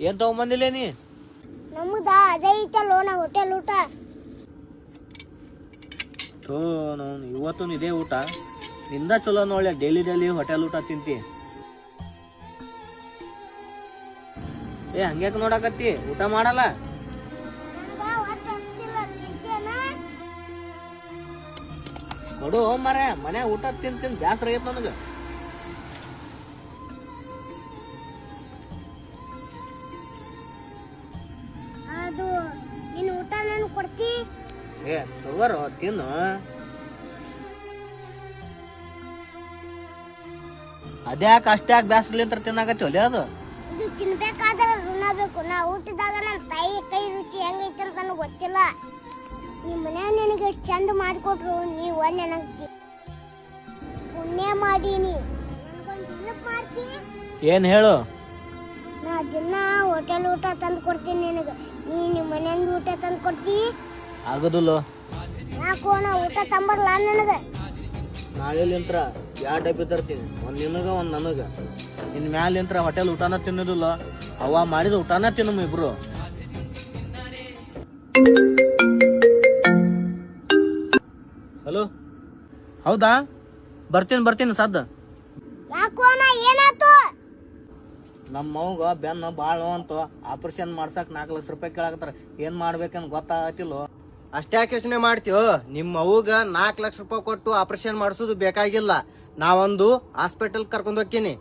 ಏನ್ ತಗೊಂಬಂದಿಲ್ಲ ನೀ? ನಮ್ದ ಅದೇ ಐತಲ್ಲೋ ನಾ ಹೋಟೆಲ್ ಊಟ. ಥೋ ನಾನು ಇವತ್ತು ಇದೇ ಊಟ ನಿಂದ ಚಲೋ ನೋಡ್ಲೆ, ಡೈಲಿ ಹೋಟೆಲ್ ಊಟ ತಿಂತಿ. ಏ ಹಂಗ್ಯಾಕ ನೋಡಕತ್ತಿ? ಊಟ ಮಾಡಲ್ಲ? ಕೊಡು ಮರ, ಮನೆ ಊಟ ತಿಂತೀನಿ ಬ್ಯಾಸರ ಆಗೈತ್ ನನಗ. ಅದು ನಿನ್ ಊಟ ನಾನು ಕೊಡ್ತಿ. ಏ ತಗೋರೋ ತಿನ್ನು. ಅದ್ಯಾಕ ಅಷ್ಟ್ಯಾಕ ಬ್ಯಾಸರ್ಲಿಂತ್ರ ತಿನ್ನಾಕತ್ತೀವಲ್ಲ ಅದು? ಇದು ತಿನ್ಬೇಕಾದ್ರೆ ಋಣ ಬೇಕು. ನಾ ಊಟದಾಗ ನನ್ನ ತಾಯಿ ಕೈ ರುಚಿ ಹೆಂಗೈತೆ ಅಂತ ನನಗೆ ಗೊತ್ತಿಲ್ಲ. ನಿಮ್ಮ ಮನ್ಯಾಗ ನಿನಗೆ ಎಷ್ಟು ಚಂದ ಮಾಡಿಕೊಟ್ರು ನೀವು ಒಳ್ಳೆ ನನಗೆ ಪುಣ್ಯ ಮಾಡೀನಿ. ನನಗೊಂದು ಹೆಲ್ಪ್ ಮಾಡ್ತಿ? ಏನ್ ಹೇಳು? ನಾ ದಿನ ಹೋಟೆಲ್ ಊಟ ತಂದು ಕೊಡ್ತೀನಿ ನಿನಗೆ. ನೀ ನಿಮ್ಮ ಮನೆಯಿಂದ ಊಟ ತಂದು ಕೊಡ್ತಿ? ಆಗುದಿಲ್ಲ. ಯಾಕೋ ನಾ ಊಟ ತಂಬರ್ಲ ನನಗೆ? ನಾಳೆಲಿಂತ್ರ 2 ಡಬ್ಬಿ ತರ್ತೀನಿ, ಒಂದ್ ನಿನಗ ಒಂದ್ ನನಗ. ಇನ್ ಮ್ಯಾಲಿಂತ್ರ ಹೋಟೆಲ್ ಊಟನ ತಿನ್ನೋದಿಲ್ಲ, ಅವ್ವ ಮಾಡಿದ ಊಟನ ತಿನ್ನಮ್ ಇಬ್ರು. ಹಲೋ, ಹೌದಾ? ಬರ್ತೀನಿ ಸದ್ದ. ಯಾಕೋ ನಾ ಏನಾತು? ನಮ್ಮ ಮೌಗ ಬೆನ್ನ ಬಾಳ ಅಂತ ಆಪರೇಷನ್ ಮಾಡ್ಸಕ್ 4 ಲಕ್ಷ ರೂಪಾಯಿ ಕೇಳಾಕತ್ತಾರ. ಏನ್ ಮಾಡ್ಬೇಕಂತ ಗೊತ್ತಾಗತ್ತಿಲ್ಲೋ. ಅಷ್ಟ್ಯಾಕೆ ಯೋಚನೆ ಮಾಡ್ತೀವೋ? ನಿಮ್ಮ ಅವ್ಗ 4 ಲಕ್ಷ ರೂಪಾಯಿ ಕೊಟ್ಟು ಆಪರೇಷನ್ ಮಾಡಿಸೋದು ಬೇಕಾಗಿಲ್ಲ. ನಾವೊಂದು ಹಾಸ್ಪಿಟಲ್ ಕರ್ಕೊಂಡ್ ಹೋಗ್ತೀನಿ.